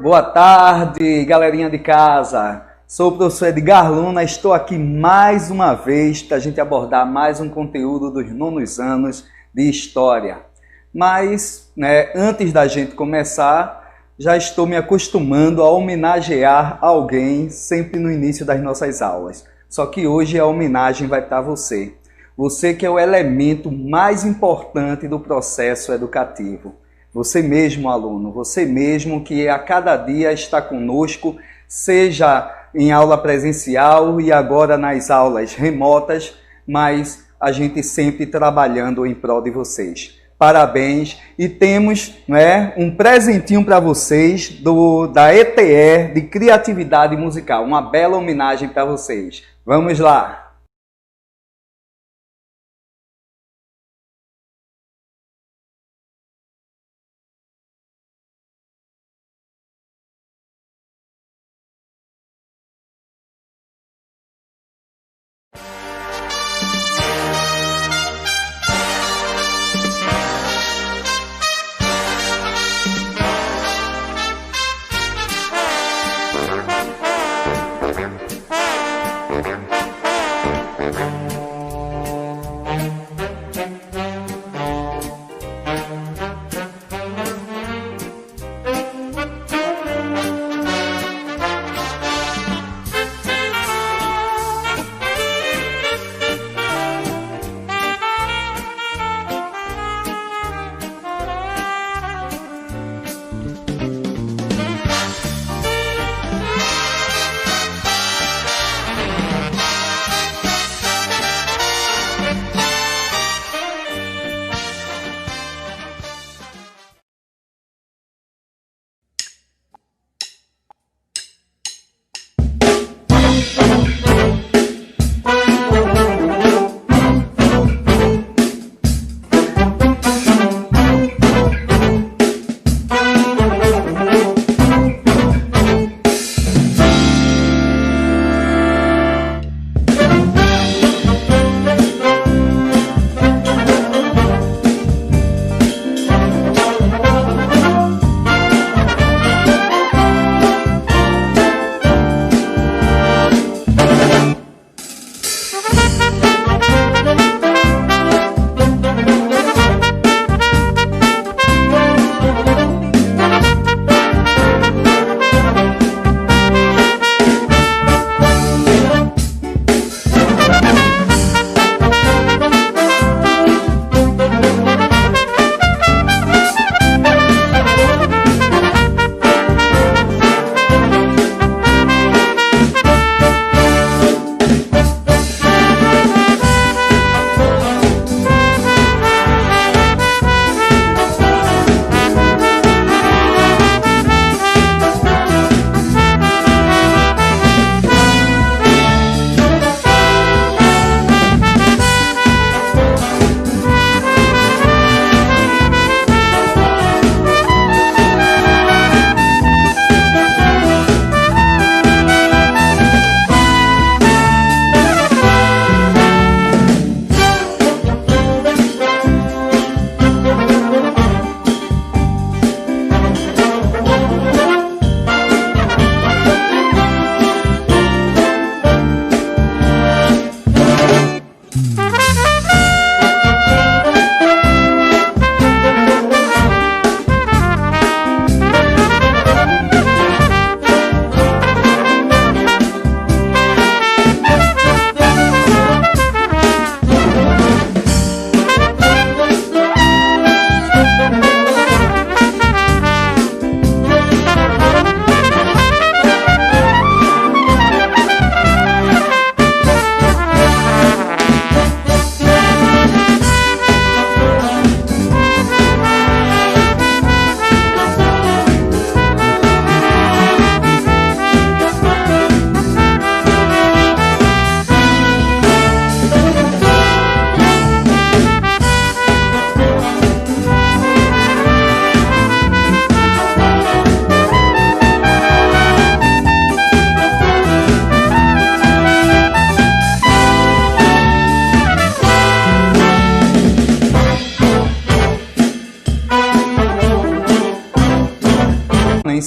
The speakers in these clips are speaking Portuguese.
Boa tarde, galerinha de casa. Sou o professor Edgar Luna, estou aqui mais uma vez para a gente abordar mais um conteúdo dos nonos anos de História. Mas, antes da gente começar, já estou me acostumando a homenagear alguém sempre no início das nossas aulas. Só que hoje a homenagem vai para você. Você que é o elemento mais importante do processo educativo. Você mesmo, aluno, você mesmo que a cada dia está conosco, seja em aula presencial e agora nas aulas remotas, mas a gente sempre trabalhando em prol de vocês. Parabéns e temos um presentinho para vocês da ETE de Criatividade Musical, uma bela homenagem para vocês. Vamos lá!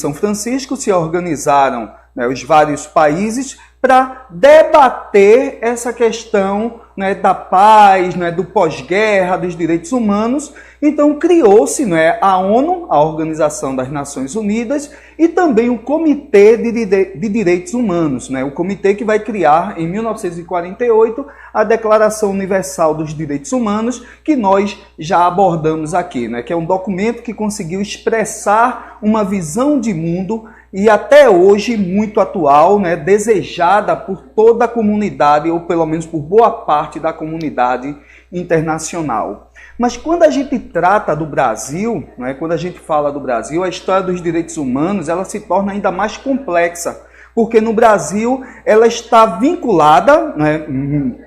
São Francisco se organizaram, né, os vários países para debater essa questão, né, da paz, né, do pós-guerra, dos direitos humanos. Então criou-se, né, a ONU, a Organização das Nações Unidas, e também o Comitê de Direitos Humanos, né, o comitê que vai criar em 1948 a Declaração Universal dos Direitos Humanos, que nós já abordamos aqui, né, que é um documento que conseguiu expressar uma visão de mundo e até hoje muito atual, né, desejada por toda a comunidade, ou pelo menos por boa parte da comunidade internacional. Mas quando a gente trata do Brasil, né, quando a gente fala do Brasil, a história dos direitos humanos ela se torna ainda mais complexa, porque no Brasil ela está vinculada, né,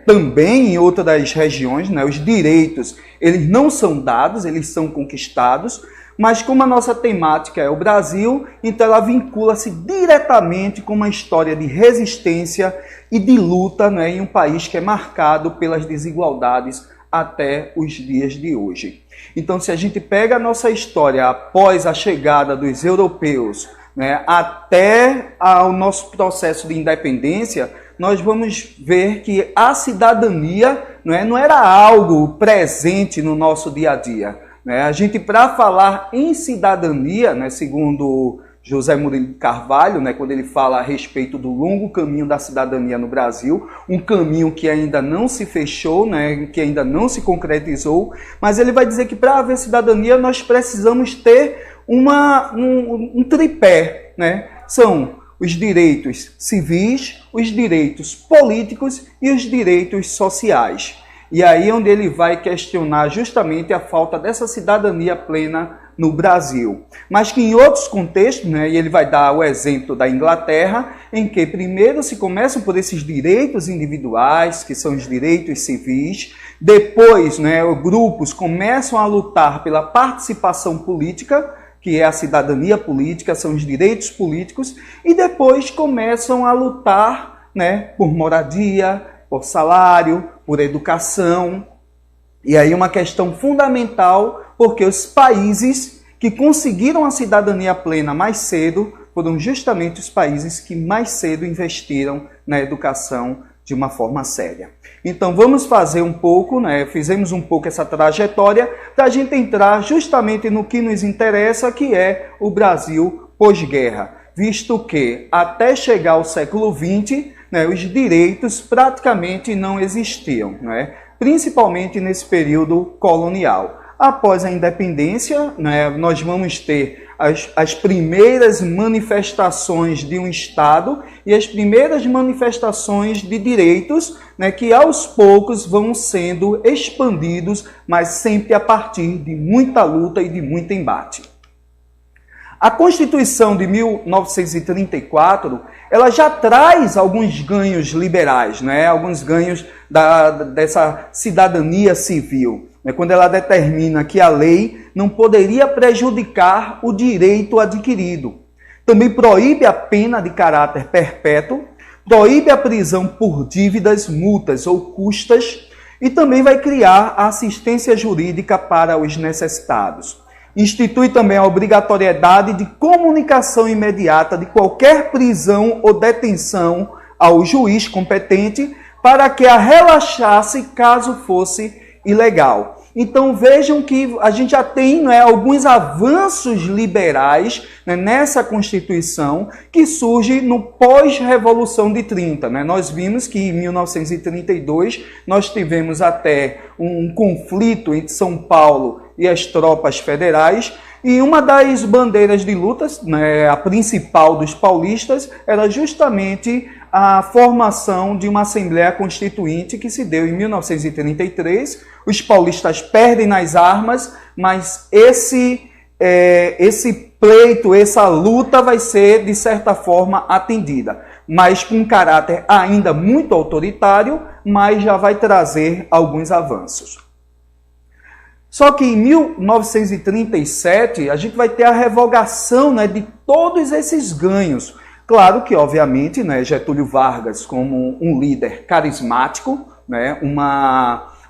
também em outras regiões, né, os direitos eles não são dados, eles são conquistados. Mas como a nossa temática é o Brasil, então ela vincula-se diretamente com uma história de resistência e de luta, né, em um país que é marcado pelas desigualdades até os dias de hoje. Então, se a gente pega a nossa história após a chegada dos europeus, né, até o nosso processo de independência, nós vamos ver que a cidadania, né, não era algo presente no nosso dia a dia. A gente, para falar em cidadania, né, segundo José Murilo de Carvalho, né, quando ele fala a respeito do longo caminho da cidadania no Brasil, um caminho que ainda não se fechou, né, que ainda não se concretizou, mas ele vai dizer que para haver cidadania nós precisamos ter um tripé, né? São os direitos civis, os direitos políticos e os direitos sociais. E aí onde ele vai questionar justamente a falta dessa cidadania plena no Brasil. Mas que em outros contextos, né, e ele vai dar o exemplo da Inglaterra, em que primeiro se começam por esses direitos individuais, que são os direitos civis, depois, né, grupos começam a lutar pela participação política, que é a cidadania política, são os direitos políticos, e depois começam a lutar, né, por moradia, por salário, por educação. E aí uma questão fundamental, porque os países que conseguiram a cidadania plena mais cedo foram justamente os países que mais cedo investiram na educação de uma forma séria. Então vamos fazer um pouco, né? Fizemos um pouco essa trajetória para a gente entrar justamente no que nos interessa, que é o Brasil pós-guerra, visto que até chegar ao século XX, né, os direitos praticamente não existiam, né? Principalmente nesse período colonial. Após a independência, né, nós vamos ter as primeiras manifestações de um Estado e as primeiras manifestações de direitos, né, que aos poucos vão sendo expandidos, mas sempre a partir de muita luta e de muito embate. A Constituição de 1934, ela já traz alguns ganhos liberais, né? Alguns ganhos dessa cidadania civil, né? Quando ela determina que a lei não poderia prejudicar o direito adquirido. Também proíbe a pena de caráter perpétuo, proíbe a prisão por dívidas, multas ou custas e também vai criar a assistência jurídica para os necessitados. Institui também a obrigatoriedade de comunicação imediata de qualquer prisão ou detenção ao juiz competente para que a relaxasse caso fosse ilegal. Então vejam que a gente já tem, né, alguns avanços liberais, né, nessa Constituição que surge no pós-Revolução de 30. Né? Nós vimos que em 1932 nós tivemos até um conflito entre São Paulo e as tropas federais, e uma das bandeiras de lutas, né, a principal dos paulistas, era justamente a formação de uma Assembleia Constituinte que se deu em 1933. Os paulistas perdem nas armas, mas esse pleito, essa luta vai ser, de certa forma, atendida, mas com um caráter ainda muito autoritário, mas já vai trazer alguns avanços. Só que em 1937, a gente vai ter a revogação, né, de todos esses ganhos. Claro que, obviamente, né, Getúlio Vargas, como um líder carismático, né,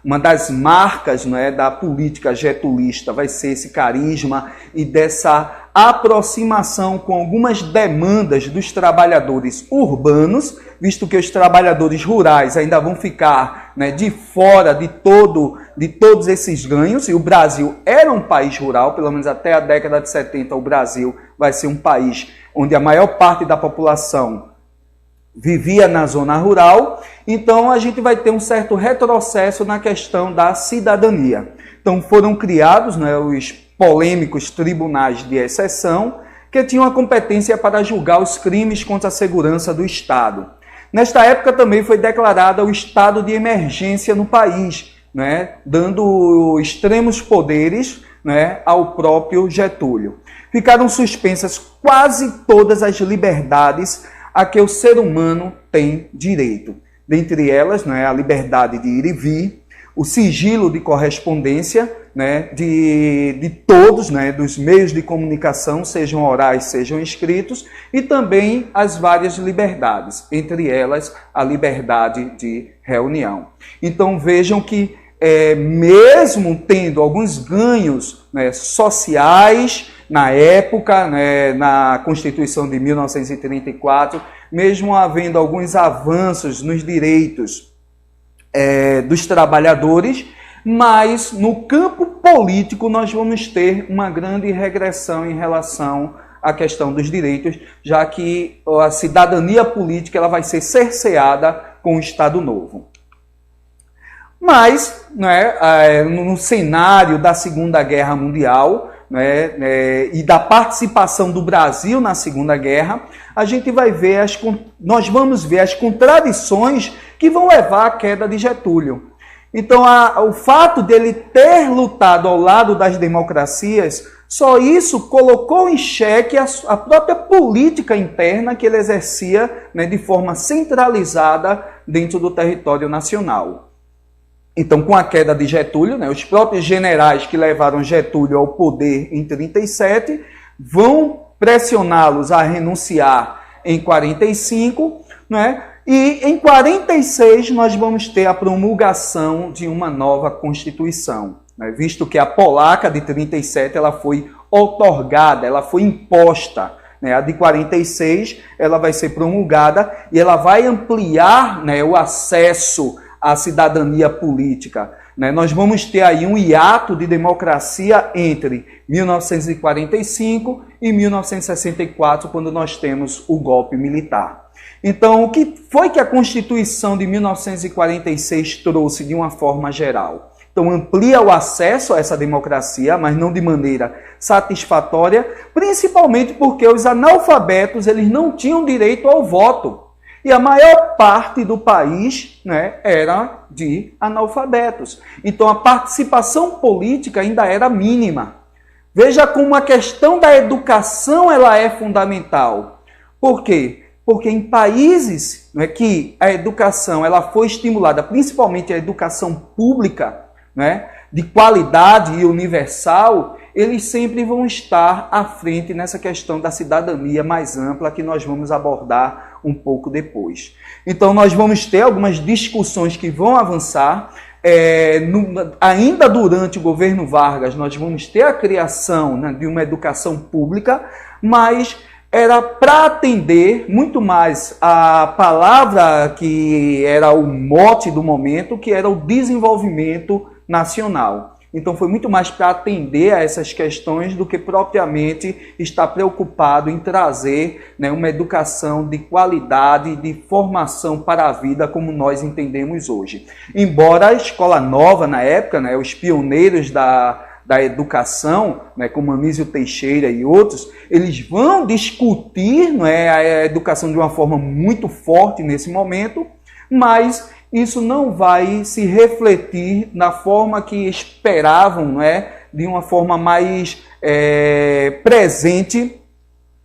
Uma das marcas, não é, da política getulista vai ser esse carisma e dessa aproximação com algumas demandas dos trabalhadores urbanos, visto que os trabalhadores rurais ainda vão ficar, né, de fora de todos esses ganhos, e o Brasil era um país rural, pelo menos até a década de 70 o Brasil vai ser um país onde a maior parte da população vivia na zona rural, então a gente vai ter um certo retrocesso na questão da cidadania. Então foram criados, né, os polêmicos tribunais de exceção, que tinham a competência para julgar os crimes contra a segurança do Estado. Nesta época também foi declarado o estado de emergência no país, né, dando extremos poderes, né, ao próprio Getúlio. Ficaram suspensas quase todas as liberdades a que o ser humano tem direito. Dentre elas, né, a liberdade de ir e vir, o sigilo de correspondência, né, de todos, né, dos meios de comunicação, sejam orais, sejam escritos, e também as várias liberdades, entre elas a liberdade de reunião. Então vejam que, mesmo tendo alguns ganhos, né, sociais, na época, né, na Constituição de 1934, mesmo havendo alguns avanços nos direitos dos trabalhadores, mas no campo político nós vamos ter uma grande regressão em relação à questão dos direitos, já que a cidadania política ela vai ser cerceada com o Estado Novo. Mas, né, no cenário da Segunda Guerra Mundial, né, e da participação do Brasil na Segunda Guerra, a gente vai ver nós vamos ver as contradições que vão levar à queda de Getúlio. Então, o fato dele ter lutado ao lado das democracias, só isso colocou em xeque a própria política interna que ele exercia, né, de forma centralizada dentro do território nacional. Então, com a queda de Getúlio, né, os próprios generais que levaram Getúlio ao poder em 1937 vão pressioná-los a renunciar em 1945, né, e em 1946 nós vamos ter a promulgação de uma nova Constituição, né, visto que a polaca de 1937 ela foi outorgada, ela foi imposta. A de 1946 ela vai ser promulgada e ela vai ampliar, né, o acesso à cidadania política. Nós vamos ter aí um hiato de democracia entre 1945 e 1964, quando nós temos o golpe militar. Então, o que foi que a Constituição de 1946 trouxe de uma forma geral? Então, amplia o acesso a essa democracia, mas não de maneira satisfatória, principalmente porque os analfabetos eles não tinham direito ao voto. E a maior parte do país, né, era de analfabetos. Então, a participação política ainda era mínima. Veja como a questão da educação ela é fundamental. Por quê? Porque em países, né, que a educação ela foi estimulada, principalmente a educação pública, né, de qualidade e universal, eles sempre vão estar à frente nessa questão da cidadania mais ampla que nós vamos abordar um pouco depois. Então nós vamos ter algumas discussões que vão avançar. Ainda durante o governo Vargas nós vamos ter a criação, né, de uma educação pública, mas era para atender muito mais a palavra que era o mote do momento, que era o desenvolvimento nacional. Então foi muito mais para atender a essas questões do que propriamente estar preocupado em trazer, né, uma educação de qualidade, de formação para a vida como nós entendemos hoje. Embora a escola nova na época, né, os pioneiros da educação, né, como Anísio Teixeira e outros, eles vão discutir, né, a educação de uma forma muito forte nesse momento, mas isso não vai se refletir na forma que esperavam, né, de uma forma mais presente,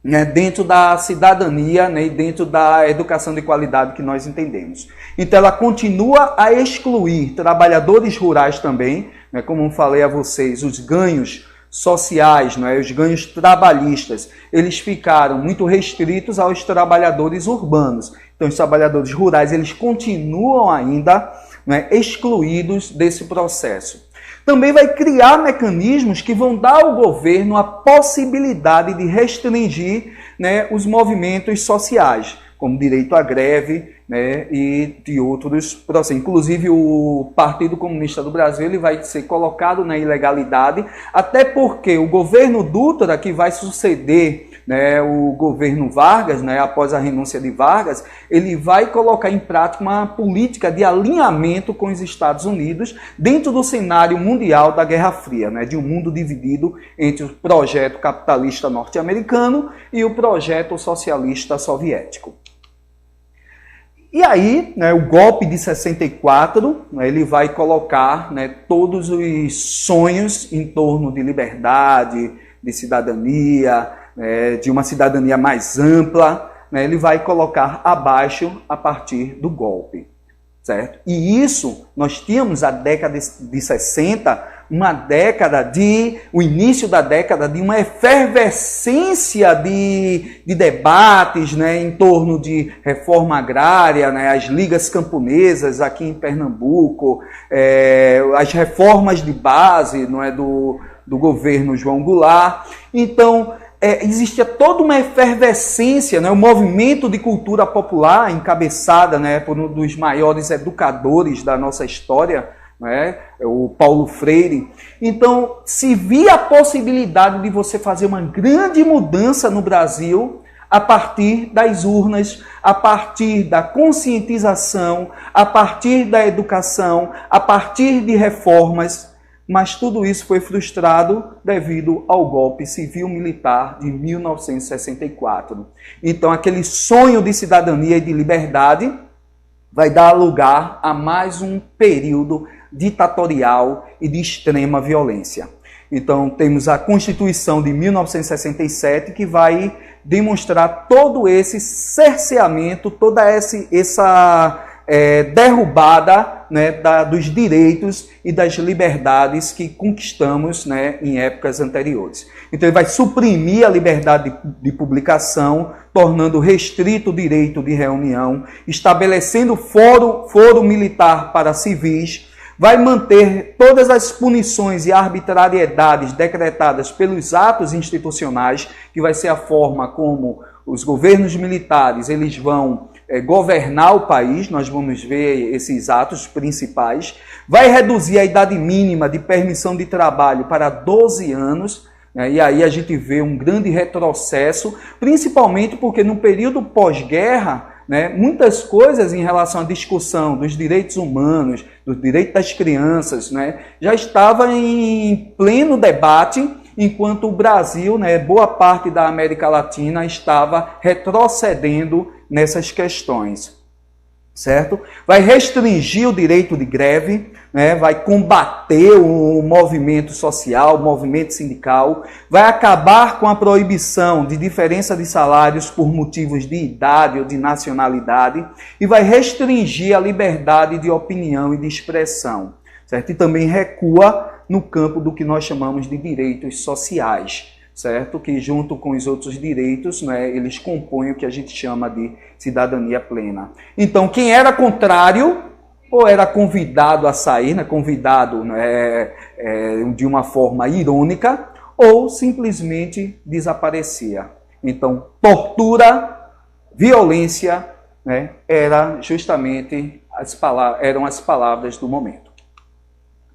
né, dentro da cidadania, né, e dentro da educação de qualidade que nós entendemos. Então ela continua a excluir trabalhadores rurais também, né, como eu falei a vocês, os ganhos sociais, né, os ganhos trabalhistas, eles ficaram muito restritos aos trabalhadores urbanos. Então os trabalhadores rurais eles continuam ainda, né, excluídos desse processo. Também vai criar mecanismos que vão dar ao governo a possibilidade de restringir, né, os movimentos sociais, como direito à greve, né, e de outros processos. Inclusive, o Partido Comunista do Brasil ele vai ser colocado na ilegalidade, até porque o governo Dutra, que vai suceder, né, o governo Vargas, né, após a renúncia de Vargas, ele vai colocar em prática uma política de alinhamento com os Estados Unidos dentro do cenário mundial da Guerra Fria, né, de um mundo dividido entre o projeto capitalista norte-americano e o projeto socialista soviético. E aí, né, o golpe de 64, né, ele vai colocar, né, todos os sonhos em torno de liberdade, de cidadania, de uma cidadania mais ampla, né, ele vai colocar abaixo a partir do golpe, certo? E isso, nós tínhamos a década de 60, o início da década de uma efervescência de debates, né, em torno de reforma agrária, né, as ligas camponesas aqui em Pernambuco, as reformas de base, não é, do governo João Goulart. Então, existia toda uma efervescência, né, um movimento de cultura popular encabeçada, né, por um dos maiores educadores da nossa história, né, o Paulo Freire. Então, se via a possibilidade de você fazer uma grande mudança no Brasil a partir das urnas, a partir da conscientização, a partir da educação, a partir de reformas. Mas tudo isso foi frustrado devido ao golpe civil-militar de 1964. Então, aquele sonho de cidadania e de liberdade vai dar lugar a mais um período ditatorial e de extrema violência. Então, temos a Constituição de 1967, que vai demonstrar todo esse cerceamento, toda essa derrubada, né, dos direitos e das liberdades que conquistamos, né, em épocas anteriores. Então ele vai suprimir a liberdade de publicação, tornando restrito o direito de reunião, estabelecendo foro militar para civis, vai manter todas as punições e arbitrariedades decretadas pelos atos institucionais, que vai ser a forma como os governos militares eles vão governar o país. Nós vamos ver esses atos principais. Vai reduzir a idade mínima de permissão de trabalho para 12 anos, né? E aí a gente vê um grande retrocesso, principalmente porque no período pós-guerra, né, muitas coisas em relação à discussão dos direitos humanos, dos direitos das crianças, né, já estava em pleno debate, enquanto o Brasil, né, boa parte da América Latina, estava retrocedendo nessas questões, certo? Vai restringir o direito de greve, né, vai combater o movimento social, o movimento sindical, vai acabar com a proibição de diferença de salários por motivos de idade ou de nacionalidade e vai restringir a liberdade de opinião e de expressão, certo? E também recua no campo do que nós chamamos de direitos sociais, certo? Que junto com os outros direitos, né, eles compõem o que a gente chama de cidadania plena. Então, quem era contrário, ou era convidado a sair, né, convidado, né, de uma forma irônica, ou simplesmente desaparecia. Então, tortura, violência, né, eram as palavras do momento.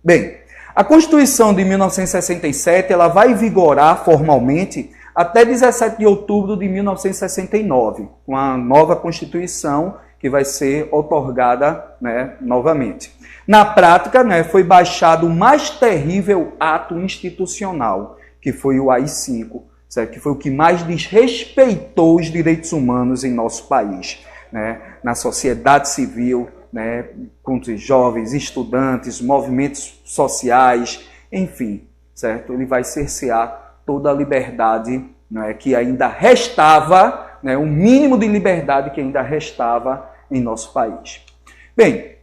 Bem, a Constituição de 1967 ela vai vigorar formalmente até 17 de outubro de 1969, com a nova Constituição que vai ser outorgada, né, novamente. Na prática, né, foi baixado o mais terrível ato institucional, que foi o AI-5, certo? Que foi o que mais desrespeitou os direitos humanos em nosso país, né? Na sociedade civil, né, contra os jovens, estudantes, movimentos sociais, enfim, certo? Ele vai cercear toda a liberdade, né, que ainda restava, né, o mínimo de liberdade que ainda restava em nosso país. Bem,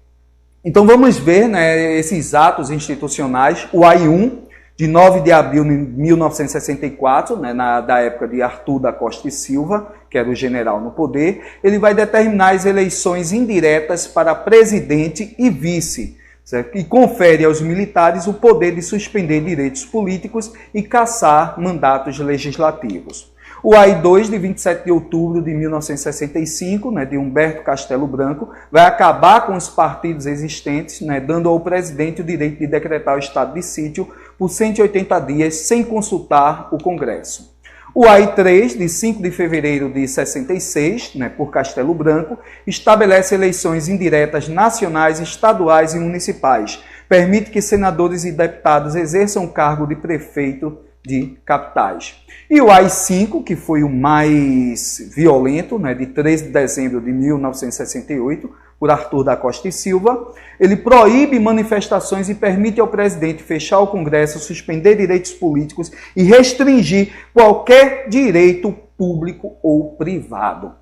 então vamos ver, né, esses atos institucionais. O AI-1, de 9 de abril de 1964, né, da época de Arthur da Costa e Silva, que era o general no poder, ele vai determinar as eleições indiretas para presidente e vice, certo? E confere aos militares o poder de suspender direitos políticos e cassar mandatos legislativos. O AI-2, de 27 de outubro de 1965, né, de Humberto Castelo Branco, vai acabar com os partidos existentes, né, dando ao presidente o direito de decretar o estado de sítio por 180 dias sem consultar o Congresso. O AI-3, de 5 de fevereiro de 66, né, por Castelo Branco, estabelece eleições indiretas nacionais, estaduais e municipais. Permite que senadores e deputados exerçam o cargo de prefeito de capitais. E o AI-5, que foi o mais violento, né, de 13 de dezembro de 1968, por Arthur da Costa e Silva, ele proíbe manifestações e permite ao presidente fechar o Congresso, suspender direitos políticos e restringir qualquer direito público ou privado.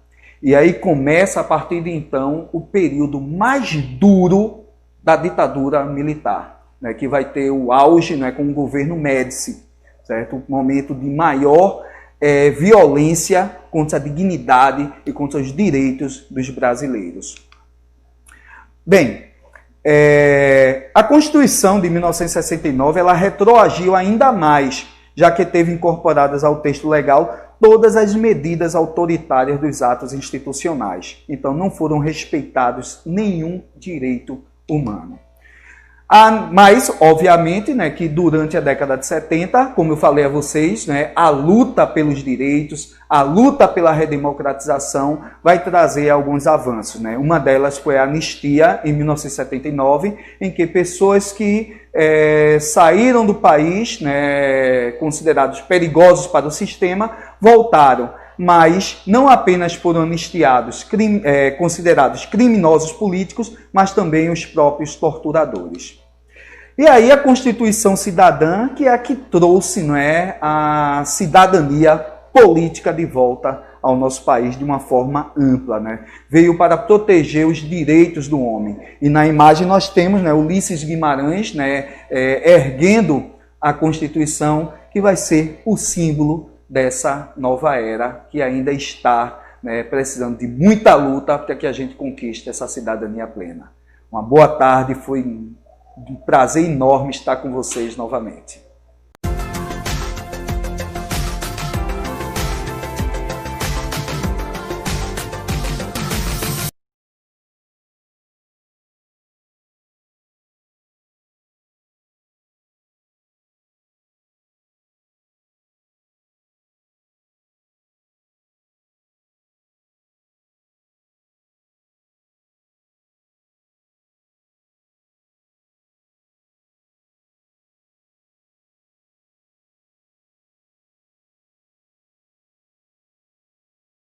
E aí começa, a partir de então, o período mais duro da ditadura militar, né, que vai ter o auge, né, com o governo Médici, certo? Um momento de maior violência contra a dignidade e contra os direitos dos brasileiros. Bem, a Constituição de 1969 ela retroagiu ainda mais, já que teve incorporadas ao texto legal todas as medidas autoritárias dos atos institucionais. Então, não foram respeitados nenhum direito humano. Mas, obviamente, né, que durante a década de 70, como eu falei a vocês, né, a luta pelos direitos, a luta pela redemocratização vai trazer alguns avanços, né? Uma delas foi a anistia, em 1979, em que pessoas que saíram do país, né, considerados perigosos para o sistema, voltaram. Mas não apenas foram anistiados, considerados criminosos políticos, mas também os próprios torturadores. E aí a Constituição Cidadã, que é a que trouxe, não é, a cidadania política de volta ao nosso país de uma forma ampla, né? Veio para proteger os direitos do homem. E na imagem nós temos, né, Ulisses Guimarães, né, erguendo a Constituição, que vai ser o símbolo dessa nova era que ainda está, né, precisando de muita luta para que a gente conquiste essa cidadania plena. Uma boa tarde, foi um prazer enorme estar com vocês novamente.